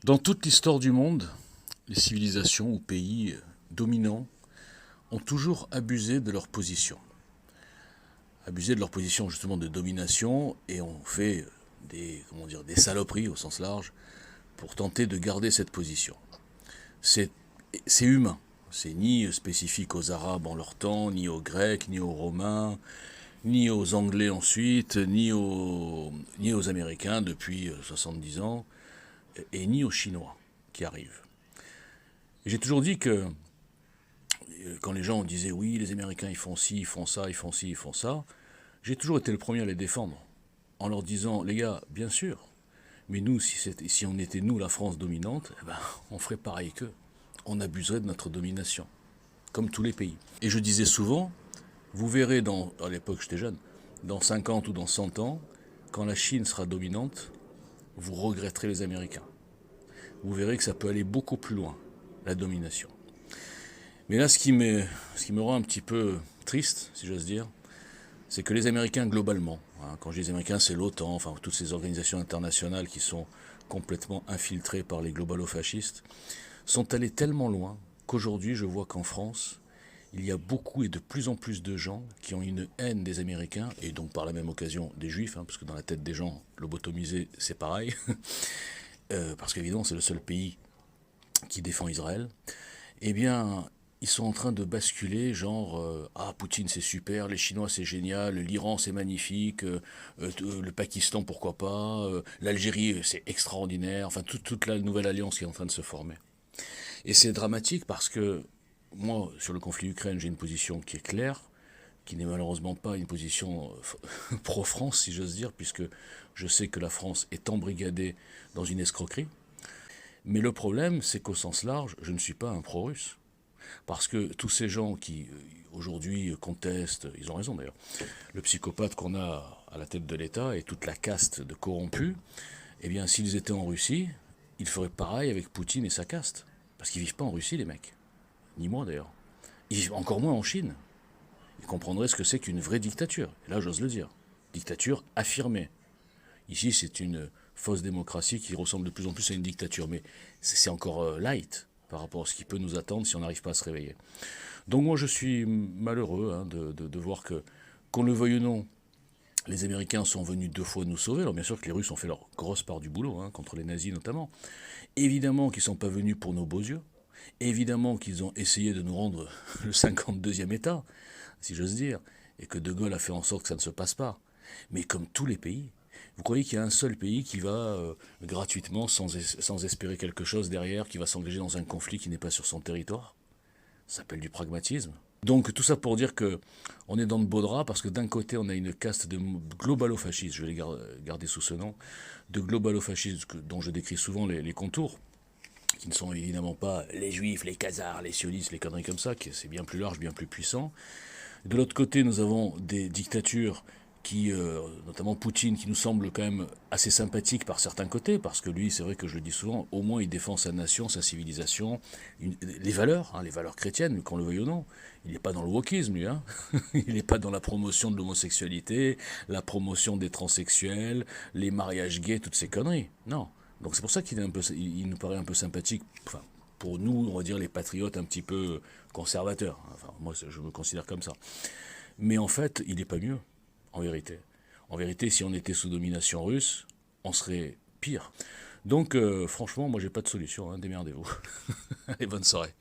Dans toute l'histoire du monde, les civilisations ou pays dominants ont toujours abusé de leur position. Abusé de leur position justement de domination et ont fait des saloperies au sens large pour tenter de garder cette position. C'est humain. C'est ni spécifique aux Arabes en leur temps, ni aux Grecs, ni aux Romains, ni aux Anglais ensuite, ni aux Américains depuis 70 ans, et ni aux Chinois qui arrivent. Et j'ai toujours dit que quand les gens disaient oui, les Américains ils font ci, ils font ça, ils font ci, ils font ça, j'ai toujours été le premier à les défendre en leur disant les gars, bien sûr, mais nous, si on était nous la France dominante, eh ben, on ferait pareil qu'eux. On abuserait de notre domination, comme tous les pays. Et je disais souvent, vous verrez à l'époque j'étais jeune, dans 50 ou dans 100 ans, quand la Chine sera dominante, vous regretterez les Américains. Vous verrez que ça peut aller beaucoup plus loin, la domination. Mais là, ce qui me rend un petit peu triste, si j'ose dire, c'est que les Américains globalement, quand je dis les Américains, c'est l'OTAN, enfin toutes ces organisations internationales qui sont complètement infiltrées par les globalo-fascistes, sont allés tellement loin qu'aujourd'hui, je vois qu'en France, il y a beaucoup et de plus en plus de gens qui ont une haine des Américains, et donc par la même occasion des Juifs, parce que dans la tête des gens, lobotomisés, c'est pareil, parce qu'évidemment, c'est le seul pays qui défend Israël. Eh bien, ils sont en train de basculer, genre ah, Poutine c'est super, les Chinois c'est génial, l'Iran c'est magnifique, le Pakistan pourquoi pas, l'Algérie c'est extraordinaire, enfin toute la nouvelle alliance qui est en train de se former. Et c'est dramatique parce que moi, sur le conflit Ukraine, j'ai une position qui est claire, qui n'est malheureusement pas une position pro-France, si j'ose dire, puisque je sais que la France est embrigadée dans une escroquerie. Mais le problème, c'est qu'au sens large, je ne suis pas un pro-russe. Parce que tous ces gens qui, aujourd'hui, contestent, ils ont raison d'ailleurs, le psychopathe qu'on a à la tête de l'État et toute la caste de corrompus, eh bien, s'ils étaient en Russie, ils feraient pareil avec Poutine et sa caste. Parce qu'ils vivent pas en Russie, les mecs. Ni moi d'ailleurs. Ils vivent encore moins en Chine. Ils comprendraient ce que c'est qu'une vraie dictature. Et là, j'ose le dire. Dictature affirmée. Ici, c'est une fausse démocratie qui ressemble de plus en plus à une dictature. Mais c'est encore light par rapport à ce qui peut nous attendre si on n'arrive pas à se réveiller. Donc moi, je suis malheureux de voir que, qu'on le veuille ou non, les Américains sont venus 2 fois nous sauver. Alors bien sûr que les Russes ont fait leur grosse part du boulot, contre les nazis notamment. Évidemment qu'ils ne sont pas venus pour nos beaux yeux. Évidemment qu'ils ont essayé de nous rendre le 52e État, si j'ose dire, et que De Gaulle a fait en sorte que ça ne se passe pas. Mais comme tous les pays, vous croyez qu'il y a un seul pays qui va gratuitement, sans espérer quelque chose derrière, qui va s'engager dans un conflit qui n'est pas sur son territoire? Ça s'appelle du pragmatisme. Donc tout ça pour dire que on est dans de beaux draps parce que d'un côté on a une caste de globalo-fascistes, je vais les garder sous ce nom, de globalo-fascistes dont je décris souvent les contours, qui ne sont évidemment pas les juifs, les khazars, les sionistes, les conneries comme ça, c'est bien plus large, bien plus puissant. De l'autre côté, nous avons des dictatures qui, notamment Poutine, qui nous semble quand même assez sympathique par certains côtés, parce que lui, c'est vrai que je le dis souvent, au moins il défend sa nation, sa civilisation, les valeurs chrétiennes, qu'on le veuille ou non. Il n'est pas dans le wokisme, lui. Il n'est pas dans la promotion de l'homosexualité, la promotion des transsexuels, les mariages gays, toutes ces conneries. Non. Donc c'est pour ça qu'il il nous paraît un peu sympathique, enfin, pour nous, on va dire les patriotes un petit peu conservateurs. Enfin, moi, je me considère comme ça. Mais en fait, il n'est pas mieux, en vérité. En vérité, si on était sous domination russe, on serait pire. Donc, franchement, moi, j'ai pas de solution. Démerdez-vous. Allez, bonne soirée.